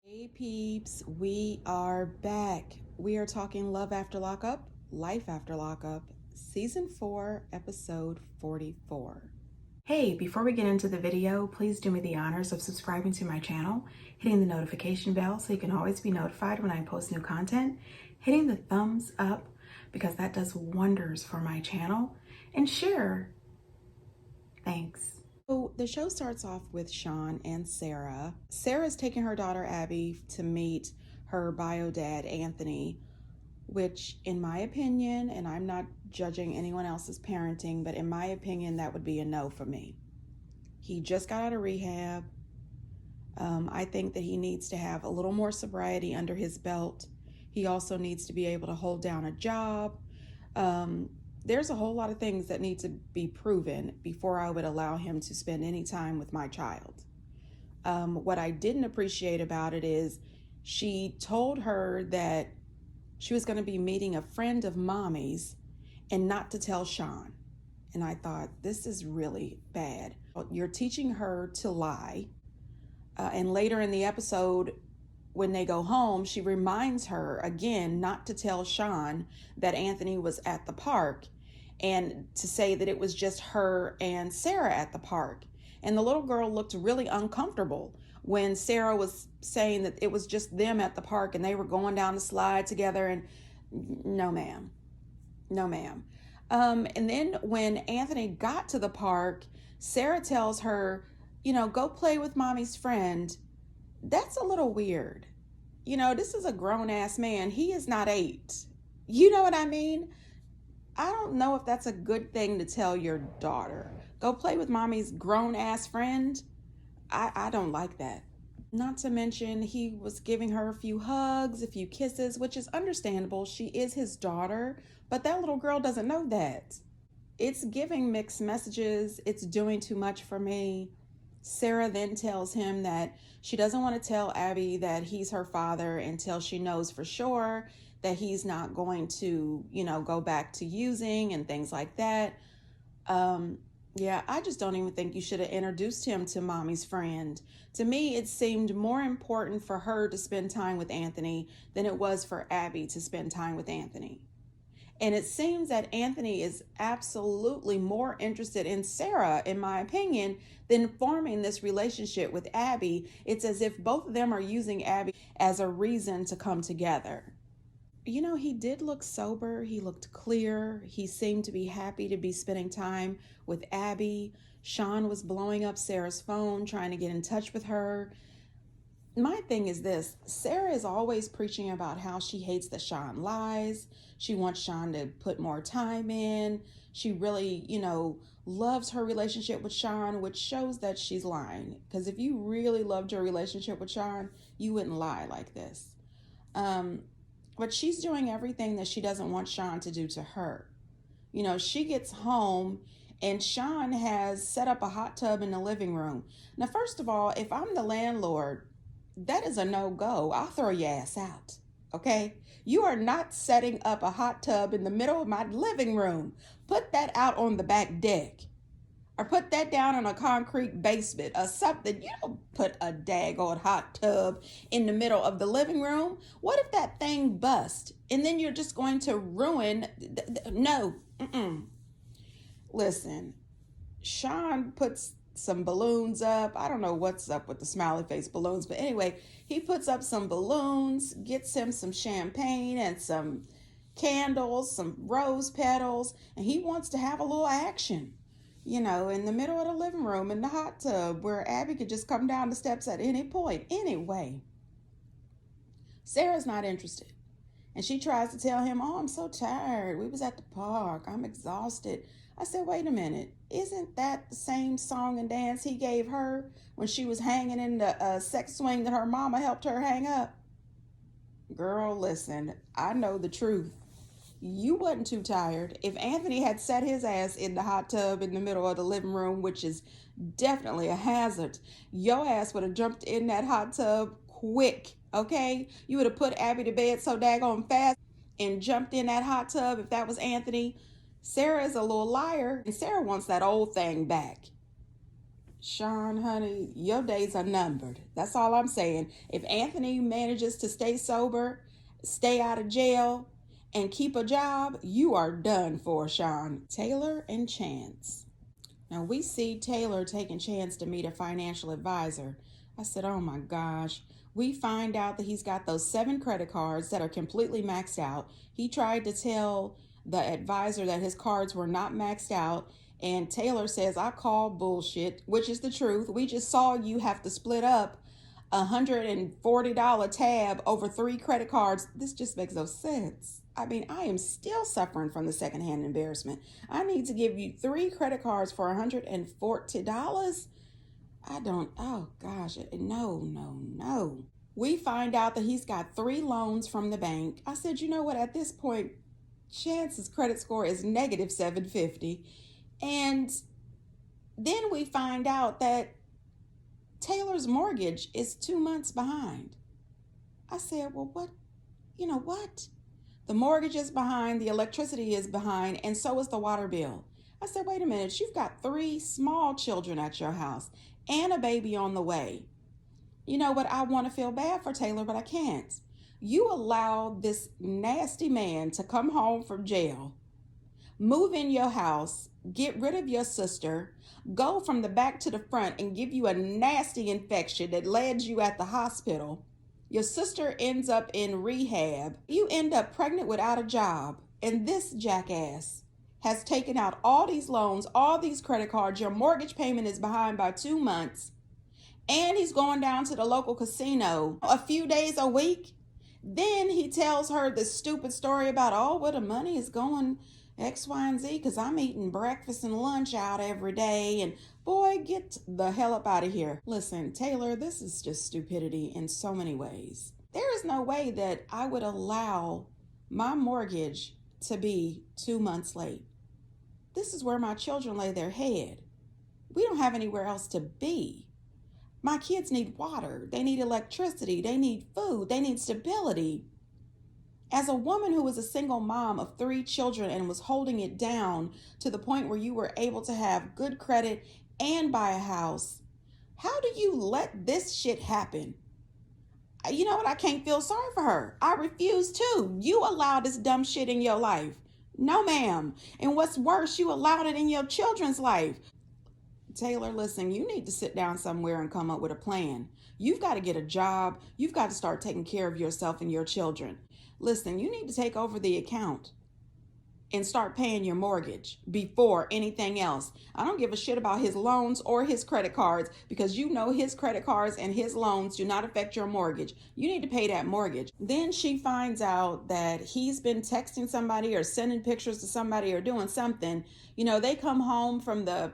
Hey peeps, we are back. We are talking Love After Lockup, Life After Lockup, Season 4, Episode 44. Hey, before we get into the video, please do me the honors of subscribing to my channel, hitting the notification bell so you can always be notified when I post new content, hitting the thumbs up because that does wonders for my channel, and share. Thanks. So the show starts off with Sean and Sarah. Sarah's taking her daughter Abby to meet her bio dad Anthony, which in my opinion, and I'm not judging anyone else's parenting, but in my opinion, that would be a no for me. He just got out of rehab. I think that he needs to have a little more sobriety under his belt. He also needs to be able to hold down a job. There's a whole lot of things that need to be proven before I would allow him to spend any time with my child. What I didn't appreciate about it is she told her that she was going to be meeting a friend of mommy's and not to tell Sean. And I thought, this is really bad. You're teaching her to lie. And later in the episode, when they go home, she reminds her again not to tell Sean that Anthony was at the park and to say that it was just her and Sarah at the park. And the little girl looked really uncomfortable when Sarah was saying that it was just them at the park and they were going down the slide together. And no, ma'am. No, ma'am. And then when Anthony got to the park, Sarah tells her, go play with mommy's friend. That's a little weird. This is a grown-ass man. He is not 8. You know what I mean? I don't know if that's a good thing to tell your daughter. Go play with mommy's grown-ass friend. I don't like that. Not to mention, he was giving her a few hugs, a few kisses, which is understandable. She is his daughter, but that little girl doesn't know that. It's giving mixed messages. It's doing too much for me. Sarah then tells him that she doesn't want to tell Abby that he's her father until she knows for sure that he's not going to, go back to using and things like that. Yeah, I just don't even think you should have introduced him to mommy's friend. To me, it seemed more important for her to spend time with Anthony than it was for Abby to spend time with Anthony. And it seems that Anthony is absolutely more interested in Sarah, in my opinion, than forming this relationship with Abby. It's as if both of them are using Abby as a reason to come together. He did look sober. He looked clear. He seemed to be happy to be spending time with Abby. Sean was blowing up Sarah's phone, trying to get in touch with her. My thing is this: Sarah is always preaching about how she hates that Sean lies. She wants Sean to put more time in. She really, loves her relationship with Sean, which shows that she's lying. Because if you really loved your relationship with Sean, you wouldn't lie like this. But she's doing everything that she doesn't want Sean to do to her. She gets home and Sean has set up a hot tub in the living room. Now, first of all, if I'm the landlord, that is a no-go. I'll throw your ass out, okay? You are not setting up a hot tub in the middle of my living room. Put that out on the back deck. Or put that down in a concrete basement or something. You don't put a daggone hot tub in the middle of the living room. What if that thing busts? And then you're just going to ruin... No. Listen, Sean puts some balloons up. I don't know what's up with the smiley face balloons, but anyway, he puts up some balloons, gets him some champagne and some candles, some rose petals, and he wants to have a little action, in the middle of the living room in the hot tub where Abby could just come down the steps at any point. Anyway, Sarah's not interested. And she tries to tell him, I'm so tired. We was at the park. I'm exhausted. I said, wait a minute. Isn't that the same song and dance he gave her when she was hanging in the sex swing that her mama helped her hang up? Girl, listen, I know the truth. You wasn't too tired. If Anthony had set his ass in the hot tub in the middle of the living room, which is definitely a hazard, your ass would have jumped in that hot tub quick, okay? You would have put Abby to bed so daggone fast and jumped in that hot tub if that was Anthony. Sarah is a little liar, and Sarah wants that old thing back. Sean, honey, your days are numbered. That's all I'm saying. If Anthony manages to stay sober, stay out of jail, and keep a job, you are done for, Sean. Taylor and Chance. Now we see Taylor taking Chance to meet a financial advisor. I said, oh my gosh. We find out that he's got those 7 credit cards that are completely maxed out. He tried to tell the advisor that his cards were not maxed out. And Taylor says, I call bullshit, which is the truth. We just saw you have to split up $140 tab over 3 credit cards. This just makes no sense. I mean, I am still suffering from the secondhand embarrassment. I need to give you 3 credit cards for $140. Oh gosh, no. We find out that he's got 3 loans from the bank. I said, you know what, at this point, Chance's credit score is negative 750. And then we find out that Taylor's mortgage is 2 months behind. I said, well, what? You know what? The mortgage is behind, the electricity is behind, and so is the water bill. I said, wait a minute, you've got 3 small children at your house and a baby on the way. You know what? I want to feel bad for Taylor, but I can't. You allowed this nasty man to come home from jail, move in your house, get rid of your sister, go from the back to the front and give you a nasty infection that led you at the hospital. Your sister ends up in rehab. You end up pregnant without a job. And this jackass has taken out all these loans, all these credit cards. Your mortgage payment is behind by 2 months. And he's going down to the local casino a few days a week. Then he tells her this stupid story about, oh, well, the money is going X, Y, and Z because I'm eating breakfast and lunch out every day. And boy, get the hell up out of here. Listen, Taylor, this is just stupidity in so many ways. There is no way that I would allow my mortgage to be 2 months late. This is where my children lay their head. We don't have anywhere else to be. My kids need water. They need electricity. They need food. They need stability. As a woman who was a single mom of 3 children and was holding it down to the point where you were able to have good credit and buy a house, how do you let this shit happen? You know what? I can't feel sorry for her. I refuse to. You allowed this dumb shit in your life. No, ma'am. And what's worse, you allowed it in your children's life. Taylor, listen, you need to sit down somewhere and come up with a plan. You've got to get a job. You've got to start taking care of yourself and your children. Listen, you need to take over the account and start paying your mortgage before anything else. I don't give a shit about his loans or his credit cards because you know his credit cards and his loans do not affect your mortgage. You need to pay that mortgage. Then she finds out that he's been texting somebody or sending pictures to somebody or doing something. You know, they come home from the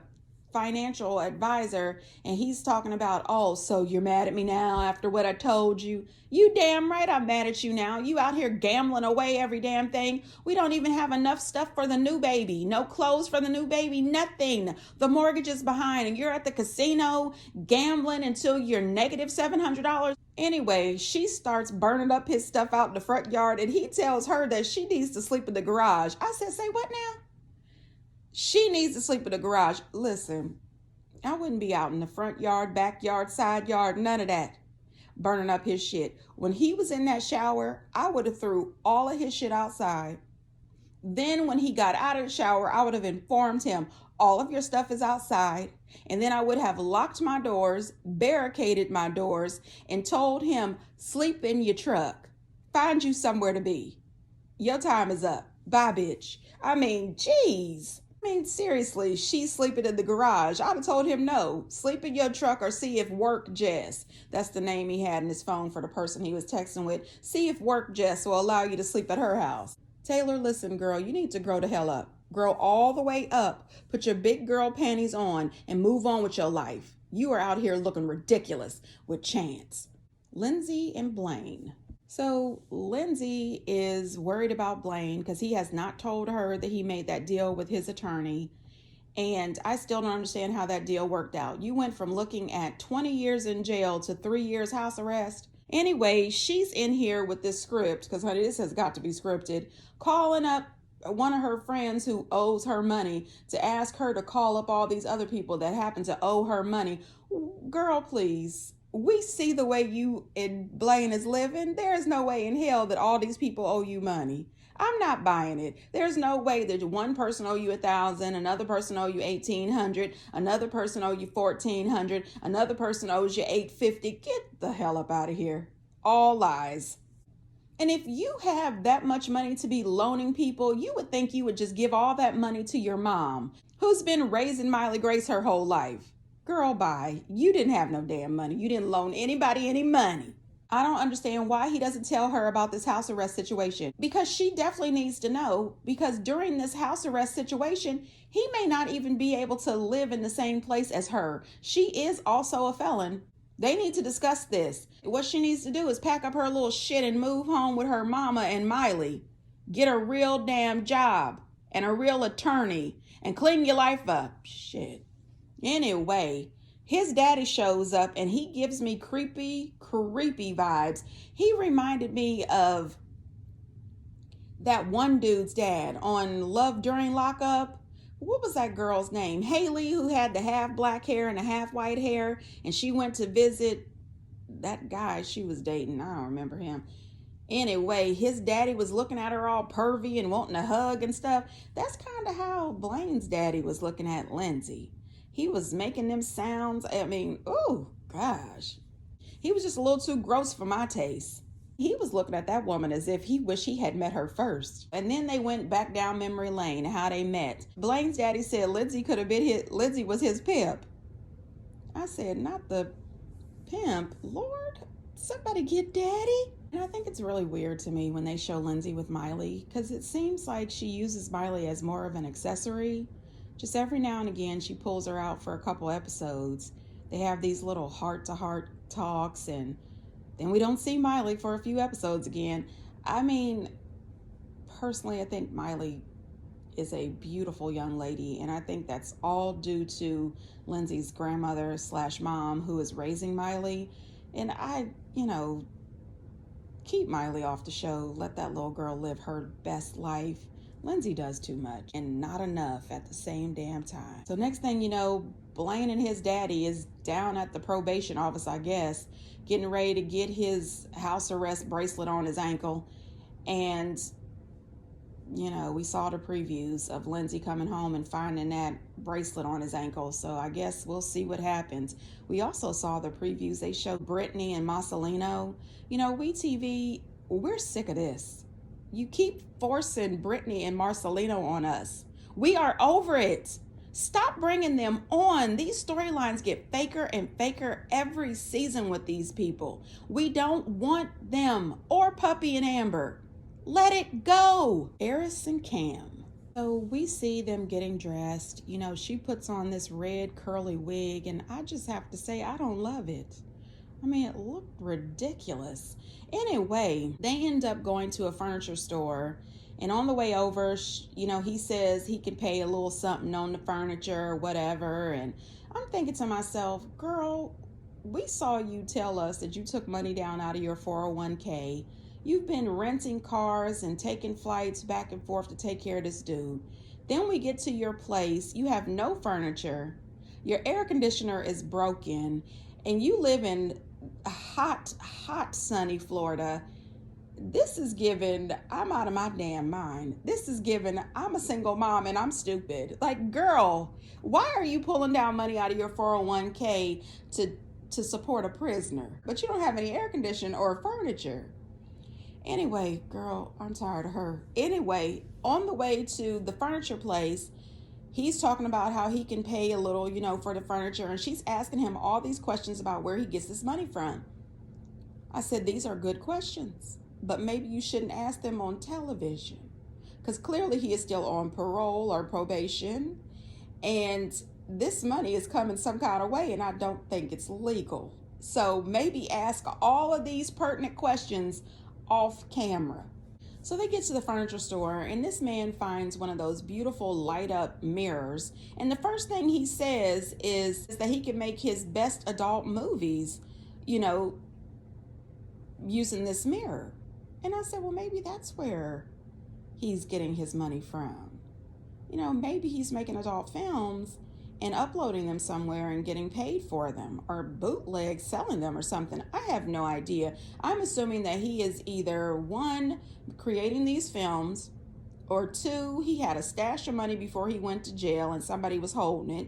financial advisor and he's talking about, oh, so you're mad at me now after what I told you. You damn right I'm mad at you now. You out here gambling away every damn thing. We don't even have enough stuff for the new baby. No clothes for the new baby, nothing. The mortgage is behind and you're at the casino gambling until you're negative $700. Anyway, she starts burning up his stuff out in the front yard and he tells her that she needs to sleep in the garage. I said, say what now? She needs to sleep in the garage. Listen, I wouldn't be out in the front yard, backyard, side yard, none of that, burning up his shit. When he was in that shower, I would have threw all of his shit outside. Then when he got out of the shower, I would have informed him, all of your stuff is outside. And then I would have locked my doors, barricaded my doors, and told him, sleep in your truck. Find you somewhere to be. Your time is up. Bye, bitch. I mean, geez. Seriously, she's sleeping in the garage. I'd have told him no. Sleep in your truck or see if Work Jess, that's the name he had in his phone for the person he was texting with, see if Work Jess will allow you to sleep at her house. Taylor, listen, girl, you need to grow the hell up. Grow all the way up. Put your big girl panties on and move on with your life. You are out here looking ridiculous with Chance. Lindsay and Blaine. So Lindsay is worried about Blaine because he has not told her that he made that deal with his attorney. And I still don't understand how that deal worked out. You went from looking at 20 years in jail to 3 years house arrest. Anyway, she's in here with this script, because honey, this has got to be scripted, calling up one of her friends who owes her money to ask her to call up all these other people that happen to owe her money. Girl, please. We see the way you and Blaine is living. There's no way in hell that all these people owe you money. I'm not buying it. There's no way that one person owe you 1,000, another person owe you 1,800, another person owe you 1,400, another person owes you 850. Get the hell up out of here. All lies. And if you have that much money to be loaning people, you would think you would just give all that money to your mom, who's been raising Miley Grace her whole life. Girl, bye. You didn't have no damn money. You didn't loan anybody any money. I don't understand why he doesn't tell her about this house arrest situation, because she definitely needs to know, because during this house arrest situation, he may not even be able to live in the same place as her. She is also a felon. They need to discuss this. What she needs to do is pack up her little shit and move home with her mama and Miley. Get a real damn job and a real attorney and clean your life up. Shit. Anyway, his daddy shows up and he gives me creepy vibes. He reminded me of that one dude's dad on Love During Lockup. What was that girl's name? Haley, who had the half black hair and the half white hair, and she went to visit that guy she was dating. I don't remember him. Anyway, his daddy was looking at her all pervy and wanting a hug and stuff. That's kind of how Blaine's daddy was looking at Lindsay. He was making them sounds. I mean, oh gosh. He was just a little too gross for my taste. He was looking at that woman as if he wished he had met her first. And then they went back down memory lane, how they met. Blaine's daddy said Lindsay was his pimp. I said, not the pimp. Lord, somebody get daddy. And I think it's really weird to me when they show Lindsay with Miley, because it seems like she uses Miley as more of an accessory. Just every now and again, she pulls her out for a couple episodes. They have these little heart-to-heart talks, and then we don't see Miley for a few episodes again. I mean, personally, I think Miley is a beautiful young lady, and I think that's all due to Lindsay's grandmother / mom, who is raising Miley. And I, keep Miley off the show. Let that little girl live her best life. Lindsay does too much and not enough at the same damn time. So next thing you know, Blaine and his daddy is down at the probation office, I guess, getting ready to get his house arrest bracelet on his ankle. And, we saw the previews of Lindsay coming home and finding that bracelet on his ankle. So I guess we'll see what happens. We also saw the previews. They showed Brittany and Marcelino. WeTV, we're sick of this. You keep forcing Brittany and Marcelino on us. We are over it. Stop bringing them on. These storylines get faker and faker every season with these people. We don't want them or Puppy and Amber. Let it go. Eris and Cam. So we see them getting dressed. She puts on this red curly wig, and I just have to say, I don't love it. I mean, it looked ridiculous. Anyway, they end up going to a furniture store, and on the way over, he says he can pay a little something on the furniture or whatever. And I'm thinking to myself, girl, we saw you tell us that you took money down out of your 401k. You've been renting cars and taking flights back and forth to take care of this dude. Then we get to your place. You have no furniture. Your air conditioner is broken, and you live in hot, sunny Florida. This is given, I'm out of my damn mind. This is given, I'm a single mom and I'm stupid. Like, girl, why are you pulling down money out of your 401k to support a prisoner? But you don't have any air conditioning or furniture. Anyway, girl, I'm tired of her. Anyway, on the way to the furniture place, he's talking about how he can pay a little, for the furniture. And she's asking him all these questions about where he gets this money from. I said, these are good questions, but maybe you shouldn't ask them on television, because clearly he is still on parole or probation. And this money is coming some kind of way, and I don't think it's legal. So maybe ask all of these pertinent questions off camera. So they get to the furniture store, and this man finds one of those beautiful light up mirrors. And the first thing he says is that he can make his best adult movies, using this mirror. And I said, well, maybe that's where he's getting his money from. Maybe he's making adult films and uploading them somewhere and getting paid for them, or bootleg selling them or something. I have no idea. I'm assuming that he is either one, creating these films, or two, he had a stash of money before he went to jail and somebody was holding it,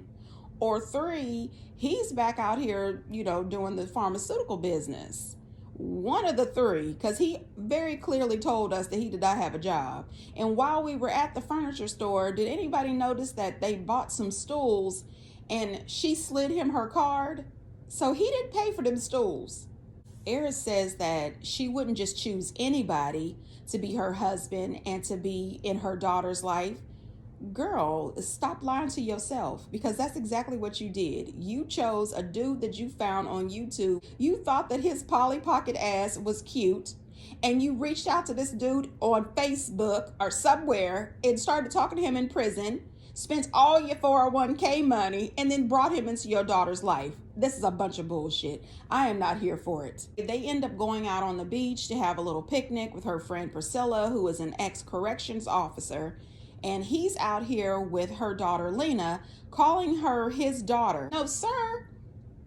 or three, he's back out here, doing the pharmaceutical business. One of the three, because he very clearly told us that he did not have a job. And while we were at the furniture store, did anybody notice that they bought some stools and she slid him her card? So he didn't pay for them stools. Eris says that she wouldn't just choose anybody to be her husband and to be in her daughter's life. Girl, stop lying to yourself, because that's exactly what you did. You chose a dude that you found on YouTube. You thought that his Polly Pocket ass was cute, and you reached out to this dude on Facebook or somewhere and started talking to him in prison, spent all your 401k money, and then brought him into your daughter's life. This is a bunch of bullshit. I am not here for it. They end up going out on the beach to have a little picnic with her friend Priscilla, who is an ex-corrections officer. And he's out here with her daughter Lena, calling her his daughter. No, sir,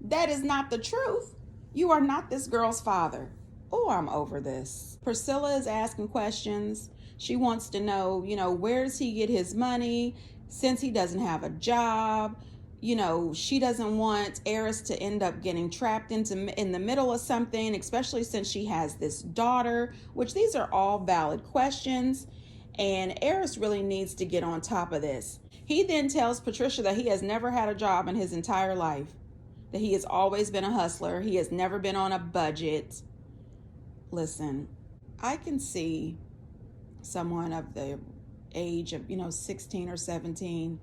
that is not the truth. You are not this girl's father. Oh, I'm over this. Priscilla is asking questions. She wants to know, where does he get his money since he doesn't have a job? She doesn't want Eris to end up getting trapped in the middle of something, especially since she has this daughter, which these are all valid questions. And Eris really needs to get on top of this. He then tells Patricia that he has never had a job in his entire life, that he has always been a hustler. He has never been on a budget. Listen, I can see someone of the age of, 16 or 17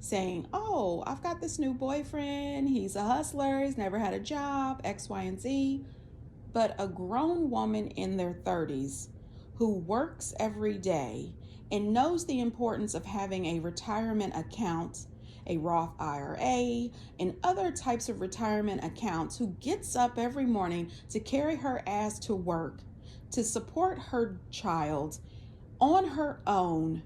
saying, oh, I've got this new boyfriend. He's a hustler. He's never had a job, X, Y, and Z. But a grown woman in their 30s who works every day and knows the importance of having a retirement account, a Roth IRA, and other types of retirement accounts, who gets up every morning to carry her ass to work, to support her child on her own,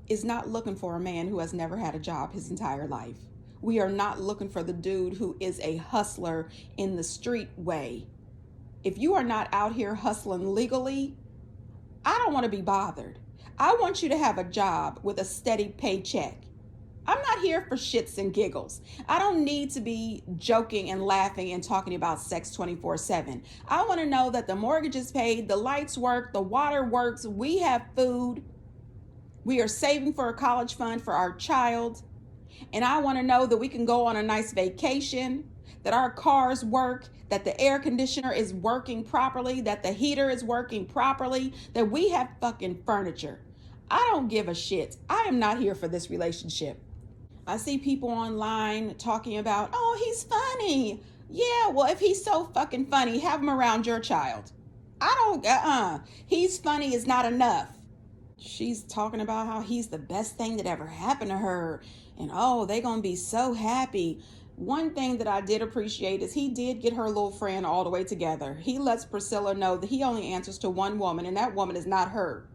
is not looking for a man who has never had a job his entire life. We are not looking for the dude who is a hustler in the street way. If you are not out here hustling legally, I don't want to be bothered. I want you to have a job with a steady paycheck. I'm not here for shits and giggles. I don't need to be joking and laughing and talking about sex 24/7. I want to know that the mortgage is paid, the lights work, the water works, we have food, we are saving for a college fund for our child, and I want to know that we can go on a nice vacation, that our cars work, that the air conditioner is working properly, that the heater is working properly, that we have fucking furniture. I don't give a shit. I am not here for this relationship. I see people online talking about, oh, he's funny. Yeah, well, if he's so fucking funny, have him around your child. He's funny is not enough. She's talking about how he's the best thing that ever happened to her. And oh, they're going to be so happy. One thing that I did appreciate is he did get her little friend all the way together. He lets Priscilla know that he only answers to one woman, and that woman is not her.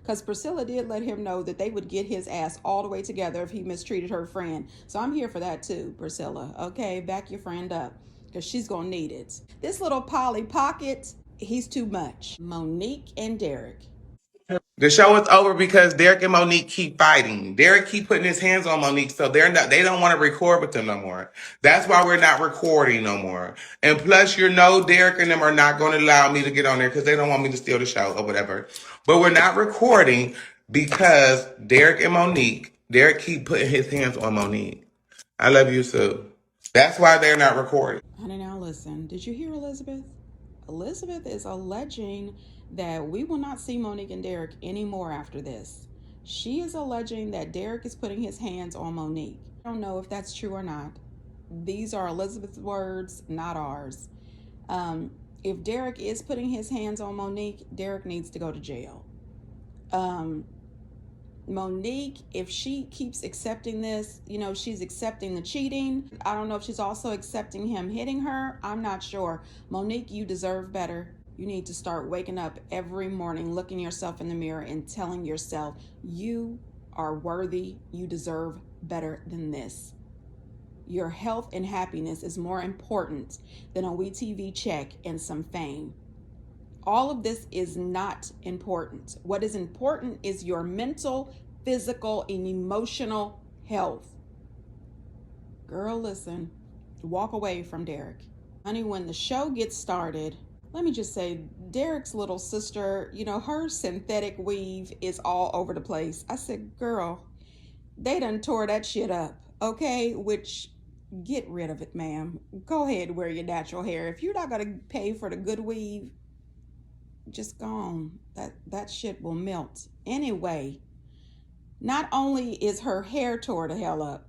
Because Priscilla did let him know that they would get his ass all the way together if he mistreated her friend. So I'm here for that too, Priscilla. Okay, back your friend up, because she's going to need it. This little Polly Pocket, he's too much. Monique and Derek. The show is over because Derek and Monique keep fighting. Derek keep putting his hands on Monique, so they don't want to record with them no more. That's why we're not recording no more. And plus, Derek and them are not going to allow me to get on there because they don't want me to steal the show or whatever. But we're not recording because Derek keep putting his hands on Monique. I love you, Sue. That's why they're not recording. Honey, now listen. Did you hear Elizabeth? Elizabeth is alleging that we will not see Monique and Derek anymore after this. She is alleging that Derek is putting his hands on Monique. I don't know if that's true or not. These are Elizabeth's words, not ours. If Derek is putting his hands on Monique, Derek needs to go to jail. Monique, if she keeps accepting this, she's accepting the cheating. I don't know if she's also accepting him hitting her. I'm not sure. Monique, you deserve better. You need to start waking up every morning, looking yourself in the mirror and telling yourself, you are worthy, you deserve better than this. Your health and happiness is more important than a WeTV check and some fame. All of this is not important. What is important is your mental, physical, and emotional health. Girl, listen, walk away from Derek. Honey, when the show gets started, let me just say, Derek's little sister, her synthetic weave is all over the place. I said, girl, they done tore that shit up, okay? Which, get rid of it, ma'am. Go ahead and wear your natural hair. If you're not going to pay for the good weave, just go on. That shit will melt. Anyway, not only is her hair tore the hell up,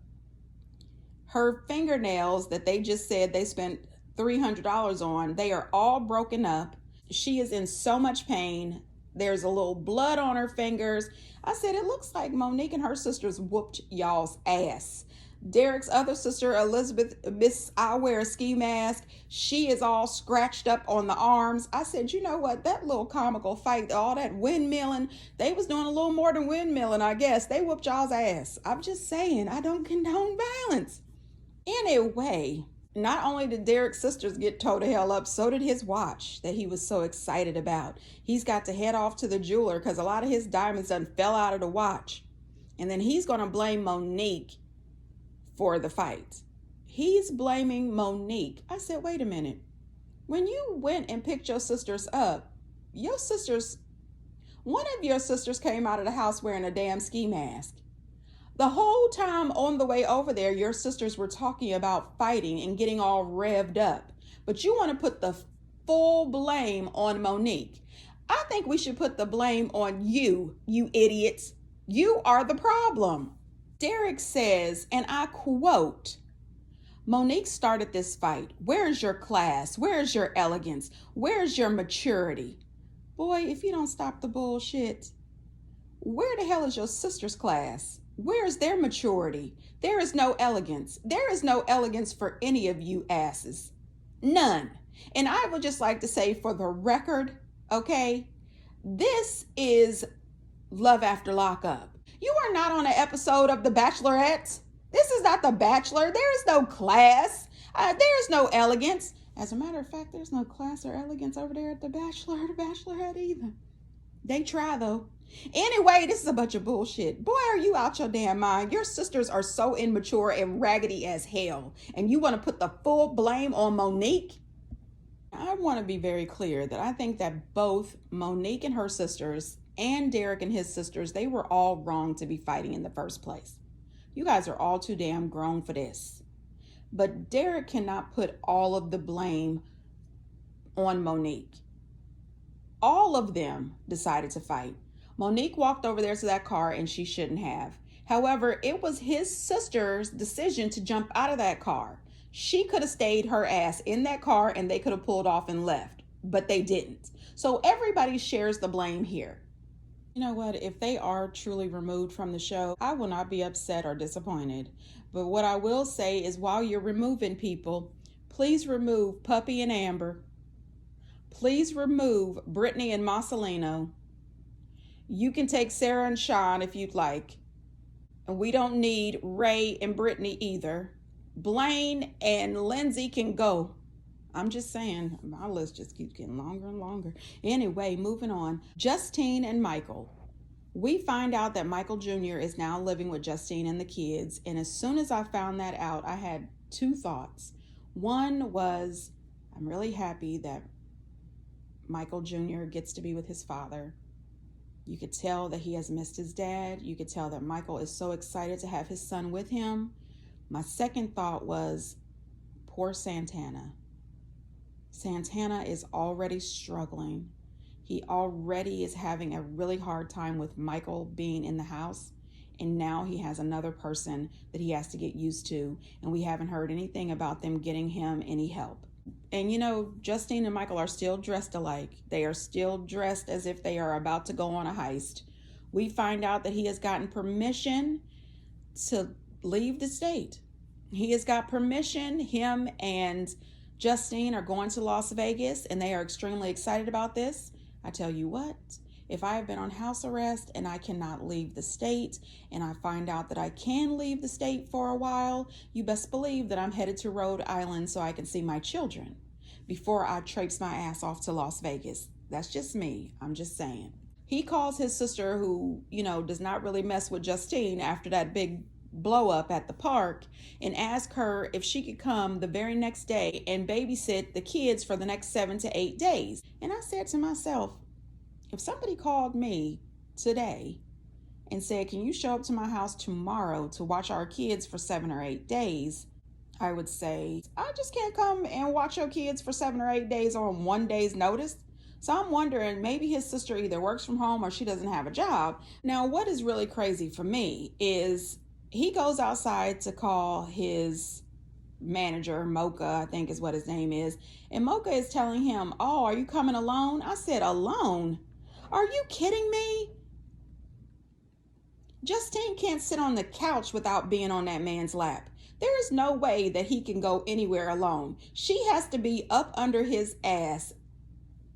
her fingernails that they just said they spent $300 on, they are all broken up. She is in so much pain. There's a little blood on her fingers. I said, it looks like Monique and her sisters whooped y'all's ass. Derek's other sister, Elizabeth, Miss I wear a ski mask. She is all scratched up on the arms. I said, you know what? That little comical fight, all that windmilling, they was doing a little more than windmilling, I guess. They whooped y'all's ass. I'm just saying, I don't condone violence. Anyway, not only did Derek's sisters get towed to hell up, so did his watch that he was so excited about. He's got to head off to the jeweler because a lot of his diamonds done fell out of the watch. And then he's going to blame Monique for the fight. He's blaming Monique. I said, wait a minute. When you went and picked your sisters up, one of your sisters came out of the house wearing a damn ski mask. The whole time on the way over there, your sisters were talking about fighting and getting all revved up. But you want to put the full blame on Monique. I think we should put the blame on you, you idiots. You are the problem. Derek says, and I quote, Monique started this fight. Where's your class? Where's your elegance? Where's your maturity? Boy, if you don't stop the bullshit, where the hell is your sister's class? Where's their maturity? There is no elegance. There is no elegance for any of you asses. None. And I would just like to say for the record, okay, this is Love After Lockup. You are not on an episode of The Bachelorette. This is not The Bachelor. There is no class. There is no elegance. As a matter of fact, there's no class or elegance over there at The Bachelor or The Bachelorette either. They try though. Anyway, this is a bunch of bullshit. Boy, are you out your damn mind. Your sisters are so immature and raggedy as hell. And you want to put the full blame on Monique? I want to be very clear that I think that both Monique and her sisters and Derek and his sisters, they were all wrong to be fighting in the first place. You guys are all too damn grown for this. But Derek cannot put all of the blame on Monique. All of them decided to fight. Monique walked over there to that car and she shouldn't have. However, it was his sister's decision to jump out of that car. She could have stayed her ass in that car and they could have pulled off and left, but they didn't. So everybody shares the blame here. You know what? If they are truly removed from the show, I will not be upset or disappointed. But what I will say is while you're removing people, please remove Puppy and Amber. Please remove Brittany and Marcelino. You can take Sarah and Sean if you'd like. And we don't need Ray and Brittany either. Blaine and Lindsay can go. I'm just saying, my list just keeps getting longer and longer. Anyway, moving on. Justine and Michael. We find out that Michael Jr. is now living with Justine and the kids. And as soon as I found that out, I had two thoughts. One was, I'm really happy that Michael Jr. gets to be with his father. You could tell that he has missed his dad. You could tell that Michael is so excited to have his son with him. My second thought was, poor Santana. Santana is already struggling. He already is having a really hard time with Michael being in the house. And now he has another person that he has to get used to. And we haven't heard anything about them getting him any help. And you know, Justine and Michael are still dressed alike. They are still dressed as if they are about to go on a heist. We find out that he has gotten permission to leave the state. He has got permission, him and Justine are going to Las Vegas and they are extremely excited about this. I tell you what, if I have been on house arrest and I cannot leave the state and I find out that I can leave the state for a while, you best believe that I'm headed to Rhode Island so I can see my children before I traipse my ass off to Las Vegas. That's just me. I'm just saying. He calls his sister, who, does not really mess with Justine after that big blow up at the park, and asks her if she could come the very next day and babysit the kids for the next 7 to 8 days. And I said to myself, if somebody called me today and said, can you show up to my house tomorrow to watch our kids for 7 or 8 days? I would say, I just can't come and watch your kids for 7 or 8 days on one day's notice. So I'm wondering, maybe his sister either works from home or she doesn't have a job. Now, what is really crazy for me is he goes outside to call his manager, Mocha, I think is what his name is. And Mocha is telling him, oh, are you coming alone? I said, alone? Are you kidding me? Justine can't sit on the couch without being on that man's lap. There is no way that he can go anywhere alone. She has to be up under his ass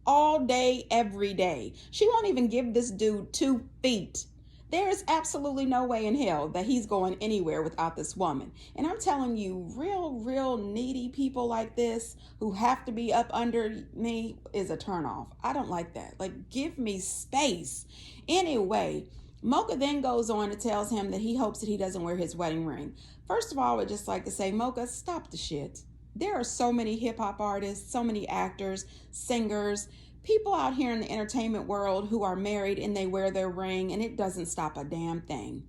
all day, every day. She won't even give this dude 2 feet. There is absolutely no way in hell that he's going anywhere without this woman. And I'm telling you, real needy people like this who have to be up under me is a turnoff. I don't like that. Like, give me space. Anyway, Mocha then goes on and tells him that he hopes that he doesn't wear his wedding ring. First of all, I would just like to say, Mocha, stop the shit. There are so many hip-hop artists, so many actors, singers, people out here in the entertainment world who are married and they wear their ring and it doesn't stop a damn thing.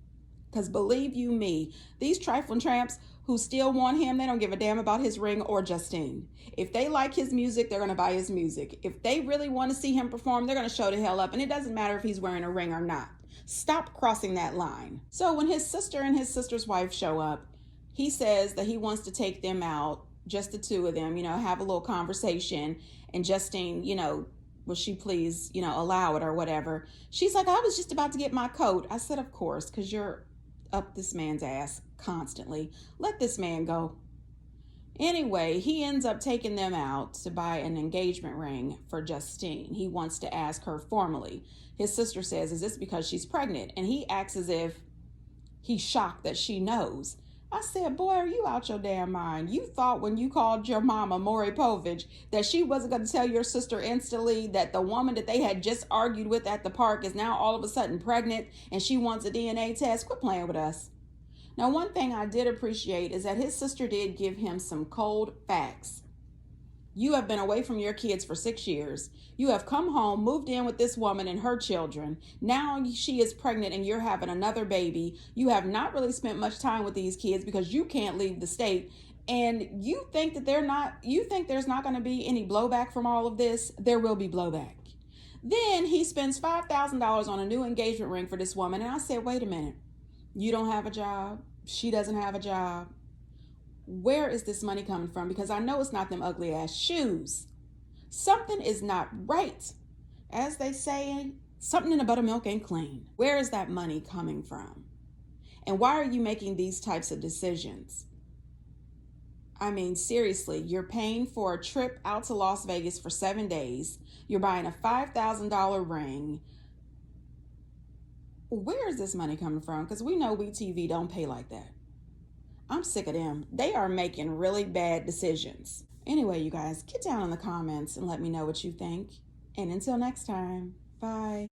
Because believe you me, these trifling tramps who still want him, they don't give a damn about his ring or Justine. If they like his music, they're going to buy his music. If they really want to see him perform, they're going to show the hell up, and it doesn't matter if he's wearing a ring or not. Stop crossing that line. So when his sister and his sister's wife show up, he says that he wants to take them out, just the two of them, have a little conversation. And Justine, will she please, allow it or whatever. She's like, I was just about to get my coat. I said, of course, because you're up this man's ass constantly. Let this man go. Anyway, he ends up taking them out to buy an engagement ring for Justine. He wants to ask her formally. His sister says, is this because she's pregnant? And he acts as if he's shocked that she knows. I said, boy, are you out your damn mind? You thought when you called your mama, Maury Povich, that she wasn't going to tell your sister instantly that the woman that they had just argued with at the park is now all of a sudden pregnant and she wants a DNA test? Quit playing with us. Now, one thing I did appreciate is that his sister did give him some cold facts. You have been away from your kids for 6 years. You have come home, moved in with this woman and her children. Now she is pregnant and you're having another baby. You have not really spent much time with these kids because you can't leave the state. And you think that there's not going to be any blowback from all of this. There will be blowback. Then he spends $5,000 on a new engagement ring for this woman. And I said, wait a minute. You don't have a job. She doesn't have a job. Where is this money coming from? Because I know it's not them ugly ass shoes. Something is not right. As they say, something in the buttermilk ain't clean. Where is that money coming from? And why are you making these types of decisions? I mean, seriously, you're paying for a trip out to Las Vegas for 7 days. You're buying a $5,000 ring. Where is this money coming from? Because we know WeTV don't pay like that. I'm sick of them. They are making really bad decisions. Anyway, you guys, get down in the comments and let me know what you think. And until next time, bye.